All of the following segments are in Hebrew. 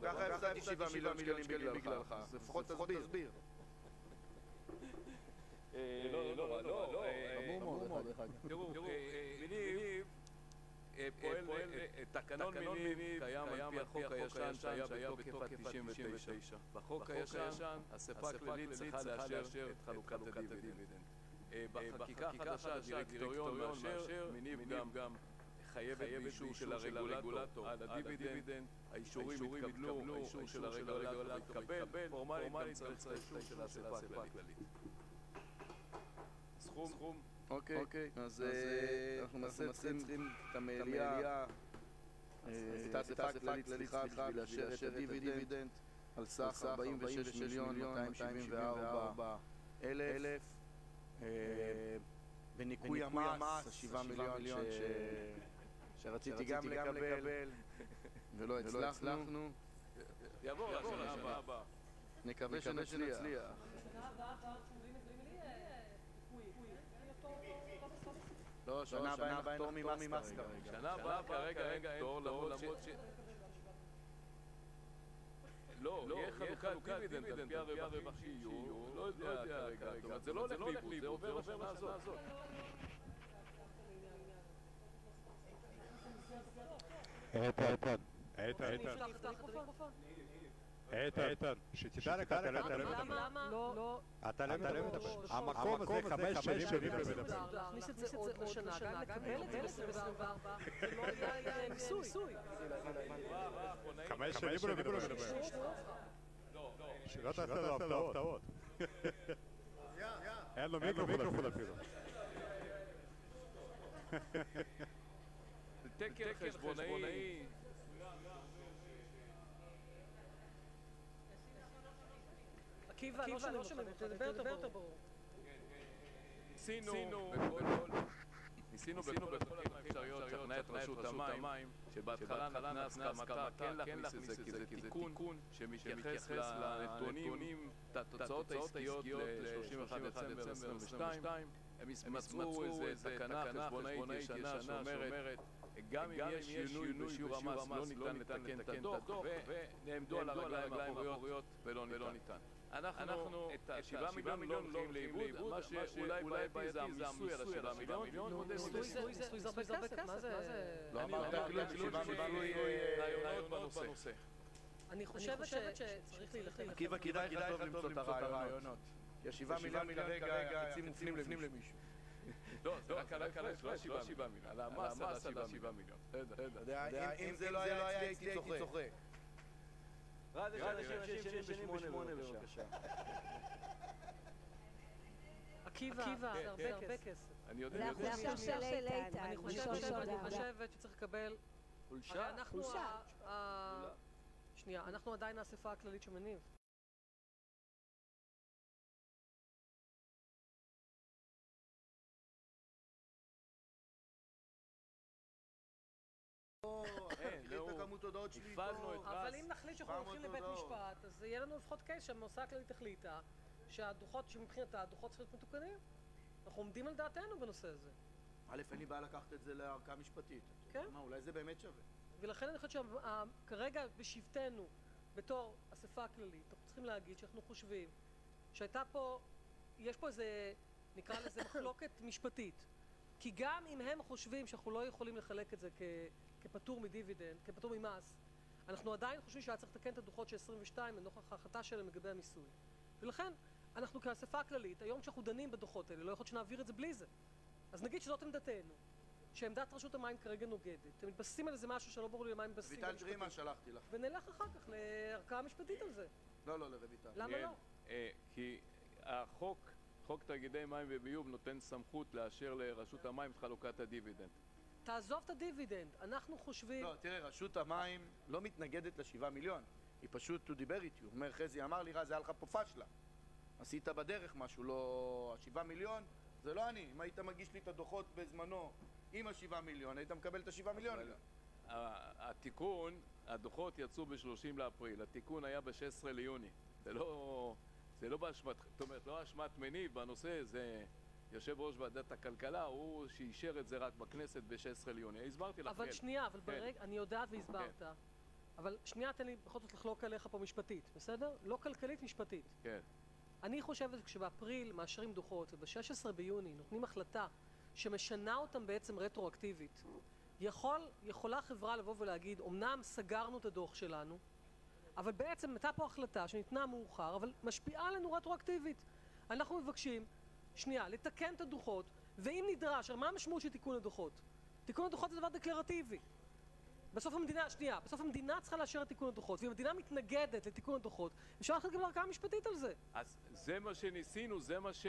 ככה הפסדתי 7 מיליון שקלים בגללך, אז לפחות תסביר. ברור מאוד, תראו, מניב פועל, תקנון מניב קיים על פי החוק הישן שהיה בתוקף עד 99. בחוק הישן, האספה הכללית צריכה לאשר את חלוקת הדיבידנד. בחקיקה החדשה הדירקטוריון מאשר, מניב גם חייבת באישור של הרגולטור על הדיבידנד, האישורים התקבלו, האישור של הרגולטור התקבל, פורמלית צריך את האישור של האספה הכללית. סכום. אוקיי, אז אנחנו צריכים את המליאה, את האספה הכללית, סליחה, בשביל לאשר את הדיבידנד על סך 46,274,000 בניכוי המס, 7 מיליון שרציתי גם לקבל ולא הצלחנו. יעבור לשנה הבאה. נקווה שנצליח. לא, שנה הבאה אין פטור ממס כרגע. שנה הבאה כרגע אין פטור, למרות ש... לא, יהיה חלוקת דיבידנד על פי הרווח שיהיו, לא יודע כרגע, זאת אומרת, זה לא הולך לאיבוד, זה עובר לשנה הזאת. איתן, שתדע לך, אתה לא מדבר. לא. אתה לא מדבר. המקום הזה 5 שנים מדבר. להכניס את זה עוד לשנה, גם לקבל את זה ב-24, זה לא יהיה מיסוי. 5 שנים לא מדבר. שלא תעשה לו הפתעות. אין לו מיקרופון אפילו. תקן חשבונאי. עקיבא, לא שומעים אותך, תדבר יותר ברור. ניסינו בכל הדרכים האפשריות לשכנע את רשות המים שבהתחלה נתנה הסכמתה כן להכניס את זה כי זה תיקון שמתייחס לנתונים, התוצאות העסקיות ל-31 דצמבר 2022. הם מצאו איזה תקנה חשבונאית ישנה שאומרת גם אם יש שינוי בשיעור המס לא ניתן לתקן את הדוח ונעמדו על הרגליים האחוריות ולא ניתן. אנחנו את 7 מיליון לא הולכים לאיבוד, מה שאולי בעייתי זה המיסוי על 7 מיליון. מיסוי זה הרבה כסף, מה זה? לא אמרת כלום, 7 מיליון רעיונות בנושא. אני חושבת שצריך להילחם. עקיבא, כדאי לך טוב למצוא את הרעיונות. כי 7 מיליון כרגע החיצים מופנים למישהו. לא, זה רק על ההפרש, לא 7 מיליון. על המס על 7 מיליון. אם זה לא היה אצלי הייתי צוחק. רד, יש אנשים ב8 בבקשה. עקיבא, זה הרבה כסף. אני יודע. זה החולשה של איתן. אני חושבת שצריך לקבל... חולשה? שנייה, אנחנו עדיין האספה הכללית שמניב. אבל אם נחליט שאנחנו הולכים לבית משפט, אז יהיה לנו לפחות קייס שהמועצה הכללית החליטה שהדוחות, שמבחינת הדוחות צריכים להיות מתוקנים. אנחנו עומדים על דעתנו בנושא הזה. א', אין לי בעיה לקחת את זה לערכאה משפטית. כן. אולי זה באמת שווה. ולכן אני חושבת שכרגע בשבטנו, בתור אספה הכללית, אנחנו צריכים להגיד שאנחנו חושבים שהייתה פה, יש פה איזה, נקרא לזה מחלוקת משפטית. כי גם אם הם חושבים שאנחנו לא יכולים לחלק את זה כפטור מדיבידנד, כפטור ממס, אנחנו עדיין חושבים שהיה צריך לתקן את הדוחות של 22 לנוכח ההחלטה שלהם לגבי המיסוי. ולכן, אנחנו כאספה הכללית, היום כשאנחנו דנים בדוחות האלה, לא יכול שנעביר את זה בלי זה. אז נגיד שזאת עמדתנו, שעמדת רשות המים כרגע נוגדת. הם מתבססים על איזה משהו שלא ברור לי למה הם מתבססים. רויטל, תראי מה שלחתי לך. ונלך אחר כך לערכאה משפטית על זה. לא, לרויטל. למה לא? כי חוק תאגידי מים וביוב נותן סמכות לאשר לרשות המים את חלוקת הדיבידנד. תעזוב את הדיבידנד, אנחנו חושבים... לא, תראה, רשות המים לא מתנגדת ל7 מיליון. היא פשוט, הוא דיבר איתי, הוא אומר, חזי אמר לי, זה היה לך פה פשלה. עשית בדרך משהו, לא... 7 מיליון, זה לא אני. אם היית מגיש לי את הדוחות בזמנו עם 7 מיליון, היית מקבל את 7 מיליון. התיקון, הדוחות יצאו ב-30 לאפריל, התיקון היה ב-16 ליוני. זה לא באשמת, זאת אומרת, לא אשמת מניב בנושא, זה יושב ראש ועדת הכלכלה, הוא שאישר את זה רק בכנסת ב-16 ליוני. הסברתי לך. אבל שנייה, אבל ברגע, אני יודעת והסברת. אבל שנייה תן לי בכל זאת לחלוק עליך פה משפטית, בסדר? לא כלכלית, משפטית. כן. אני חושבת שכשבאפריל מאשרים דוחות וב-16 ביוני נותנים החלטה שמשנה אותם בעצם רטרואקטיבית, יכולה חברה לבוא ולהגיד, אמנם סגרנו את הדוח שלנו, אבל בעצם הייתה פה החלטה שניתנה מאוחר, אבל משפיעה עלינו רטרואקטיבית. אנחנו מבקשים, שנייה, לתקן את הדוחות, ואם נדרש, מה המשמעות של תיקון הדוחות? תיקון הדוחות זה דבר דקלרטיבי. בסוף המדינה צריכה לאשר את תיקון הדוחות, ואם המדינה מתנגדת לתיקון הדוחות, אפשר ללכת גם לערכאה משפטית על זה. אז זה מה שניסינו, זה מה ש...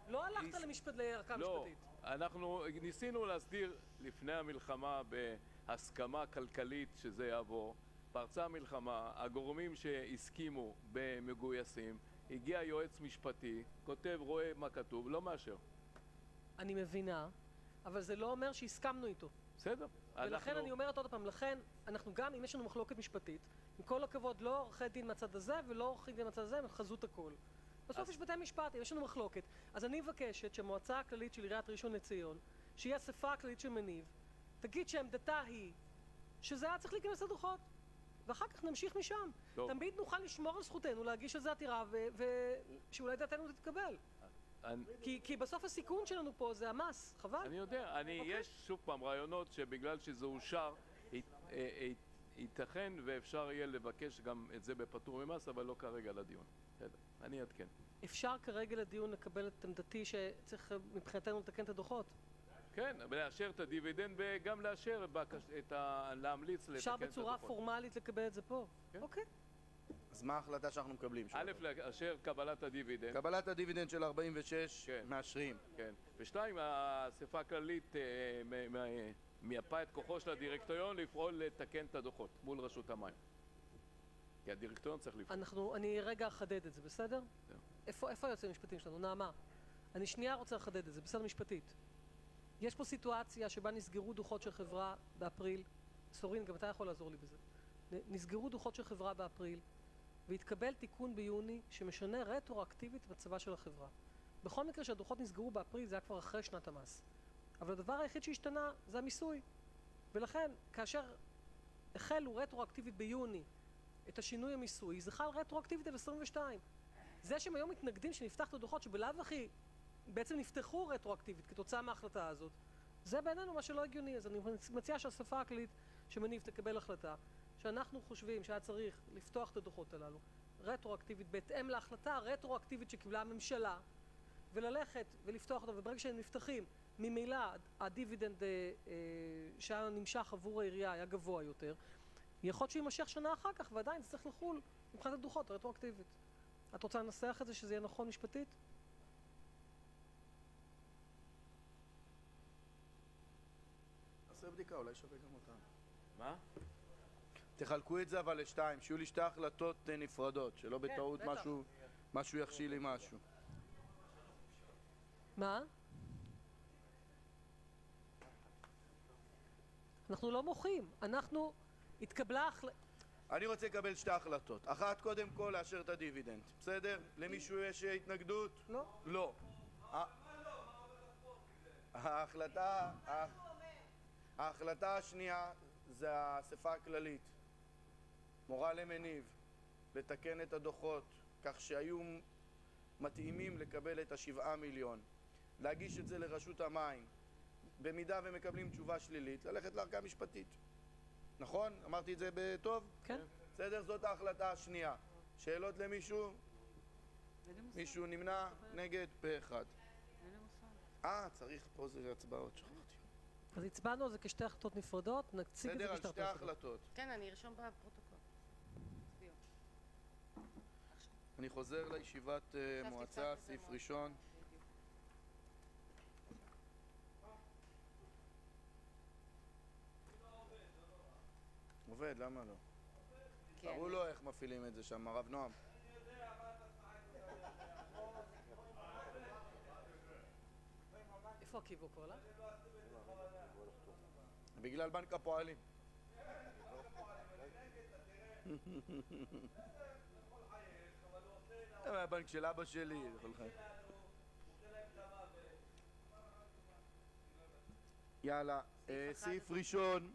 לא הלכת לערכאה משפטית. אנחנו ניסינו להסדיר לפני המלחמה בהסכמה כלכלית שזה יעבור. פרצה המלחמה, הגורמים שהסכימו במגויסים, הגיע יועץ משפטי, כותב, רואה מה כתוב, לא מאשר. אני מבינה, אבל זה לא אומר שהסכמנו איתו. בסדר. ולכן אני אומרת עוד פעם, לכן אנחנו גם, אם יש לנו מחלוקת משפטית, עם כל הכבוד, לא עורכי דין מהצד הזה ולא עורכי דין מהצד הזה, הם חזות הכל. בסוף יש בתי משפט, יש לנו מחלוקת. אז אני מבקשת שהמועצה הכללית של עיריית ראשון לציון, שהיא האספה הכללית של מניב, תגיד שעמדתה היא שזה היה צריך להיכנס לדוחות. ואחר כך נמשיך משם. טוב. תמיד נוכל לשמור על זכותנו להגיש על זה עתירה ושאולי דעתנו תתקבל. כי בסוף הסיכון שלנו פה זה המס, חבל. אני יודע, יש שוב פעם רעיונות שבגלל שזה אושר ייתכן ואפשר יהיה לבקש גם את זה בפטור ממס, אבל לא כרגע לדיון. אני אעדכן. אפשר כרגע לדיון לקבל את עמדתי שצריך מבחינתנו לתקן את הדוחות? כן, לאשר את הדיבידנד וגם לאשר להמליץ לתקן את הדוחות. אפשר בצורה פורמלית לקבל את זה פה? כן. אוקיי. אז מה ההחלטה שאנחנו מקבלים? א', לאשר קבלת הדיבידנד. קבלת הדיבידנד של 46 מאשרים. כן. ושתיים, האספה הכללית מייפה את כוחו של הדירקטוריון לפעול לתקן את הדוחות מול רשות המים. כי הדירקטוריון צריך לפעול. אני רגע אחדד את זה, בסדר? איפה היועצים המשפטיים שלנו? נעמה. אני שנייה רוצה לחדד את זה, בסדר משפטית. יש פה סיטואציה שבה נסגרו דוחות של חברה באפריל, סורין, גם אתה יכול לעזור לי בזה. נסגרו דוחות של חברה באפריל, והתקבל תיקון ביוני שמשנה רטרואקטיבית מצבה של החברה. בכל מקרה שהדוחות נסגרו באפריל זה היה כבר אחרי שנת המס. אבל הדבר היחיד שהשתנה זה המיסוי. ולכן, כאשר החלו רטרואקטיבית ביוני את השינוי המיסוי, זה חל רטרואקטיבית על 22. זה שהם היום מתנגדים שנפתח את הדוחות שבלאו הכי בעצם נפתחו רטרואקטיבית כתוצאה מההחלטה הזאת, זה בעינינו מה שלא הגיוני. אז אני מציע שהאספה הכללית שמניב תקבל החלטה שאנחנו חושבים שהיה צריך לפתוח את הדוחות הללו רטרואקטיבית בהתאם להחלטה הרטרואקטיבית שקיבלה הממשלה, וללכת ולפתוח אותם, וברגע שהם נפתחים ממילא הדיבידנד שהיה נמשך עבור העירייה היה גבוה יותר, יכול להיות שימשך שנה אחר כך ועדיין זה צריך לחול מבחינת הדוחות רטרואקטיבית. את רוצה לנסח את זה שזה יהיה נכון משפטית? נעשה בדיקה, אולי שווה גם אותה. מה? תחלקו את זה אבל לשתיים, שיהיו לי שתי החלטות נפרדות, שלא בטעות משהו יכשיל לי משהו. מה? אנחנו לא מוחים, אנחנו התקבלה אני רוצה לקבל שתי החלטות. אחת, קודם כל, לאשר את הדיבידנד. בסדר? למישהו יש התנגדות? לא. לא. ההחלטה השנייה זה האספה הכללית. מורה למניב, לתקן את הדוחות כך שהיו מתאימים לקבל את 7 מיליון. להגיש את זה לרשות המים. במידה ומקבלים תשובה שלילית, ללכת לערכאה משפטית. נכון? אמרתי את זה בטוב? כן. בסדר? זאת ההחלטה השנייה. שאלות למישהו? מישהו נמנע? נגד? פה אחד. צריך פה זה הצבעות, שכחתי. אז הצבענו על זה כשתי החלטות נפרדות, נציג את זה בסדר, על שתי ההחלטות. כן, אני ארשום בפרוטוקול. אני חוזר לישיבת מועצה, סעיף ראשון. עובד, למה לא? תראו לו איך מפעילים את זה שם, הרב נועם. איפה עקיבו כל הלך? בגלל בנק הפועלים. זה מהבנק של אבא שלי. יאללה, סעיף ראשון,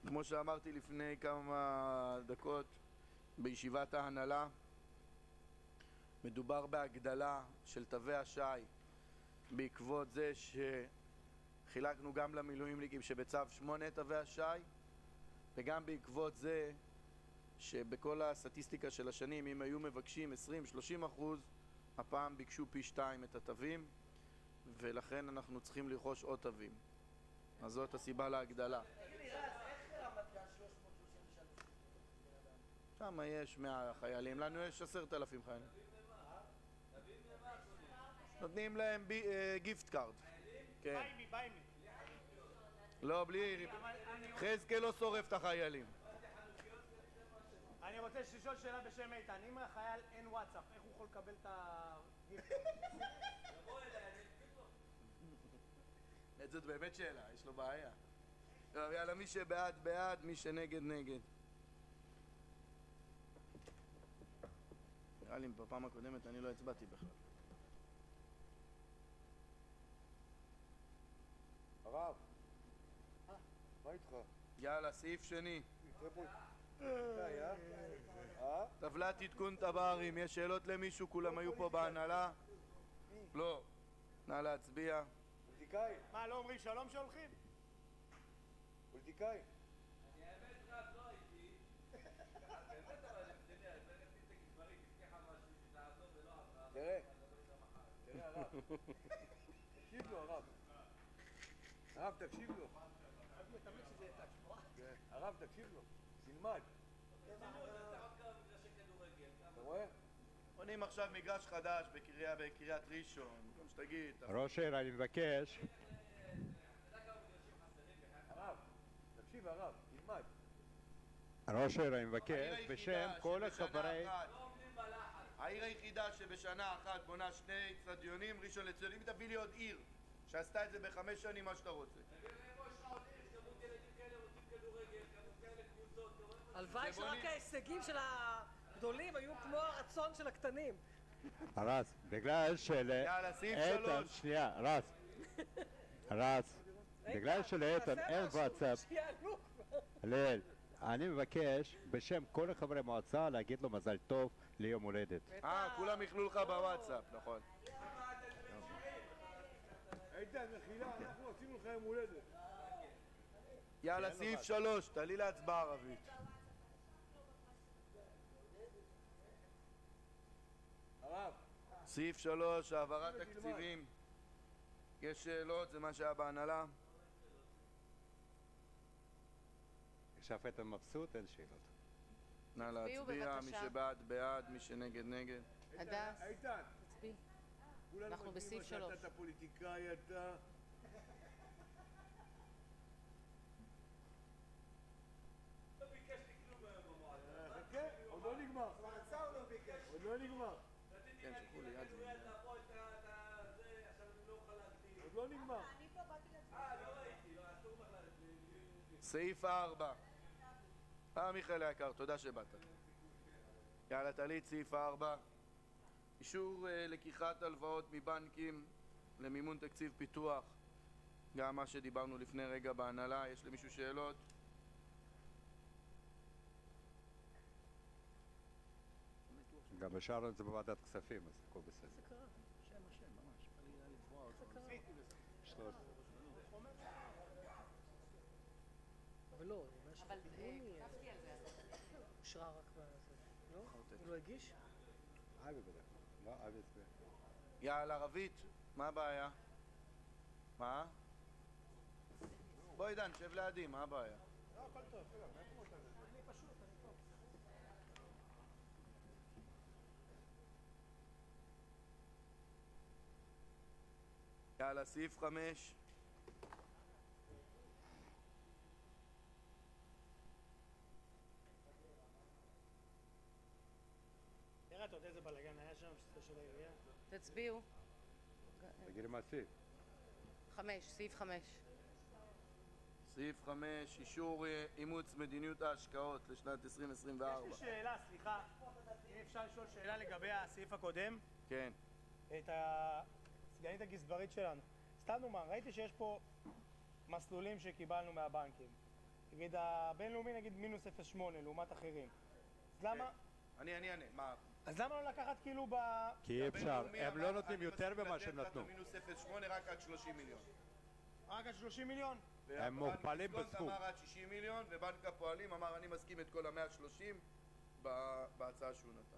כמו שאמרתי לפני כמה דקות בישיבת ההנהלה, מדובר בהגדלה של תווי השי בעקבות זה שחילקנו גם למילואימניקים שבצו 8 תווי השי, וגם בעקבות זה שבכל הסטטיסטיקה של השנים, אם היו מבקשים 20-30%, הפעם ביקשו פי 2 את התווים, ולכן אנחנו צריכים לרכוש עוד תווים. אז זאת הסיבה להגדלה. תגיד לי, רז, איך רמת גן 333? שם יש 100 חיילים, לנו יש 10,000 חיילים. נותנים להם גיפט קארד. כן. ביימי. לא, בלי... חזקאל לא שורף את החיילים. אני רוצה לשאול שאלה בשם איתן. אם לחייל אין וואטסאפ, איך הוא יכול לקבל את הגיפט? זאת באמת שאלה, יש לו בעיה. טוב, יאללה, מי שבעד בעד, מי שנגד נגד. נראה לי בפעם הקודמת אני לא הצבעתי בכלל. הרב, מה איתך? יאללה, סעיף שני. היה? טבלת עדכון טב"רים, יש שאלות למישהו? כולם היו פה בהנהלה? לא. נא להצביע. פוליטיקאי? מה, לא אומרים שלום שהולכים? פוליטיקאי? אני האמת רב לא הייתי, באמת אבל לפני, אני באמת את הגזברית, הבטיחה משהו שתעזור ולא עברה. תראה הרב, תקשיב לו הרב. הרב תקשיב לו. הרב תקשיב לו, תלמד. אתה רואה? בונים עכשיו מגרש חדש בקריית ראשון, כמו שתגיד. ראש העיר, אני מבקש. הרב, תקשיב הרב, תלמד. ראש העיר, אני מבקש בשם כל החברי... העיר היחידה שבשנה אחת בונה 2 אצטדיונים, ראשון לציון. אם תביא לי עוד עיר שעשתה את זה ב5 שנים, מה שאתה רוצה. הלוואי שרק ההישגים של הגדולים היו כמו הרצון של הקטנים. רס, בגלל יאללה, סעיף איתן, 3. שנייה, רס, בגלל שלאיתן אין וואטסאפ, ליל, אני מבקש בשם כל חברי מועצה להגיד לו מזל טוב ליום הולדת. כולם יכלו לך בוואטסאפ, נכון. איתן, מחילה, אנחנו עשינו לך יום הולדת. יאללה, סעיף 3, תעלי להצבעה ערבית. הרב, סעיף 3, העברת תקציבים. יש שאלות? זה מה שהיה בהנהלה. עכשיו איתן מבסוט, אין שאלות. נא להצביע, מי שבעד בעד, מי שנגד נגד. הדס, איתן, תצביעי. כולנו אנחנו מבינים בסעיף 3. שאתה פוליטיקאי, אתה... חכה, עוד לא נגמר. עוד לא נגמר. כן, שלחו לי יד. עוד לא נגמר. סעיף 4. מיכאל היקר, תודה שבאת. יאללה, תעלי את סעיף 4. אישור לקיחת הלוואות מבנקים למימון תקציב פיתוח. גם מה שדיברנו לפני רגע בהנהלה. יש למישהו שאלות? גם השארנו את זה בוועדת כספים, אז הכל בסדר. זה קרה. שם, ממש. חלילה לפרוע אותו. זה קרה. אבל לא, מה אבל שדיברו לי... כתבתי על זה. אושרה רק בזה. לא? הוא לא הגיש? אבי בדרך כלל. לא, אבי הצביע. יאללה, רבית, מה הבעיה? מה? בואי דן, שב לידי, מה הבעיה? לא, הכל טוב. אני פשוט, אני טוב. יאללה, סעיף 5. תראה, אתה יודע איזה בלאגן היה שם, של העירייה? תצביעו. תגידי מה הסעיף. 5, סעיף 5. סעיף 5, אישור אימוץ מדיניות ההשקעות לשנת 2024. יש לי שאלה, סליחה. אם אפשר לשאול שאלה לגבי הסעיף הקודם? כן. את הסגנית הגזברית שלנו. סתם דוגמה, ראיתי שיש פה מסלולים שקיבלנו מהבנקים. נגיד הבינלאומי נגיד מינוס 0.8 לעומת אחרים. אז למה? אני אענה, מה? אז למה לא לקחת כאילו ב... כי אי אפשר, הם לא נותנים יותר ממה שהם נתנו. אני מסכים לתת למינוס 0.8 רק עד 30 מיליון. רק עד 30 מיליון? הם מוכפלים בנק בסכום. דיסקונט אמר עד 60 מיליון, ובנק הפועלים אמר אני מסכים את כל ה-130 בהצעה שהוא נתן.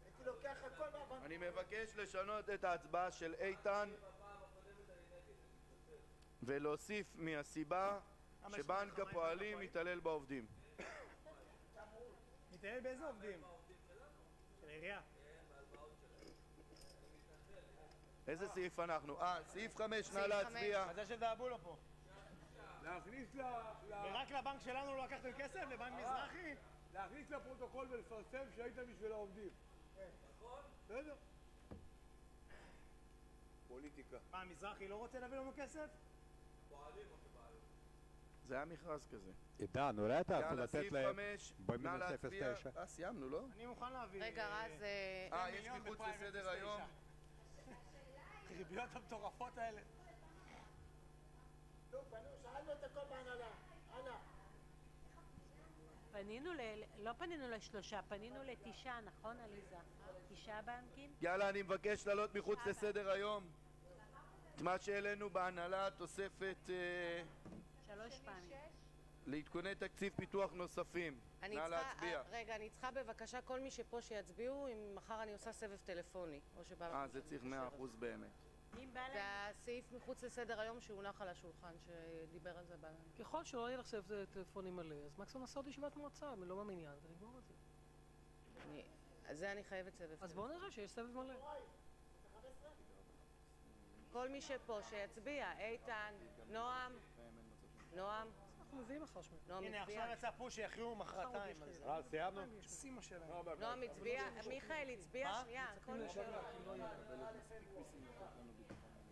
הייתי לוקח הכל מהבנק. אני מבקש לשנות את ההצבעה של איתן ולהוסיף מהסיבה שבנק הפועלים מתעלל בעובדים. מתעלל באיזה עובדים? של העירייה. איזה סעיף אנחנו? סעיף 5, נא להצביע. אז זה שדאבו לו פה. להכניס ורק לבנק שלנו לא לקחתם כסף? לבנק מזרחי? להכניס לפרוטוקול ולפרסם שהיית בשביל העובדים. נכון? בסדר. פוליטיקה. מה, מזרחי לא רוצה להביא לנו כסף? פועלים או שבעלים? זה היה מכרז כזה. עידן, אולי אתה יכול יאללה, לתת סעיף להם 5, נא במינוס להצביע. 0.9? סיימנו, לא? אני מוכן להביא... רגע, רז, יש מחוץ לסדר היום. ריביות המטורפות האלה. טוב, שאלנו את הכל בהנהלה. הלאה. לא פנינו לשלושה, פנינו לתשעה, נכון עליזה? 9 בנקים? יאללה, אני מבקש לעלות מחוץ לסדר היום את מה שהעלינו בהנהלה, תוספת 3 פעמים. לעדכוני תקציב פיתוח נוספים. נא להצביע. רגע, אני צריכה בבקשה כל מי שפה שיצביעו, אם מחר אני עושה סבב טלפוני. או שבא... זה צריך 100% באמת. אם בא זה להם... הסעיף מחוץ לסדר היום שהונח על השולחן, שדיבר על זה בעניין. ככל שלא יהיה לך סבב טלפוני מלא, אז מקסימום נעשה עוד ישיבת מועצה, לא במניין, ונגמור את זה. אז זה אני חייבת סבב. אז בואו נראה שיש סבב מלא. כל מי שפה שיצביע, איתן, נועם, נועם, אנחנו מביאים מחר שמי. נועם הנה, הצביע. עכשיו יצא פה שיכריעו מחרתיים על זה. סיימנו? סימה שלהם. נועם הצביע, מיכאל הצביע, שנייה, כל מי ש...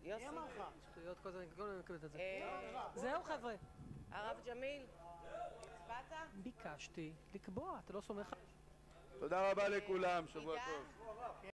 יוסי, מי אמר לך? שטויות, כל זה, אני מקבלת את זה. זהו חבר'ה, הרב ג'מיל, הצבעת? ביקשתי לקבוע, אתה לא סומך? תודה רבה לכולם, שבוע עידן? טוב.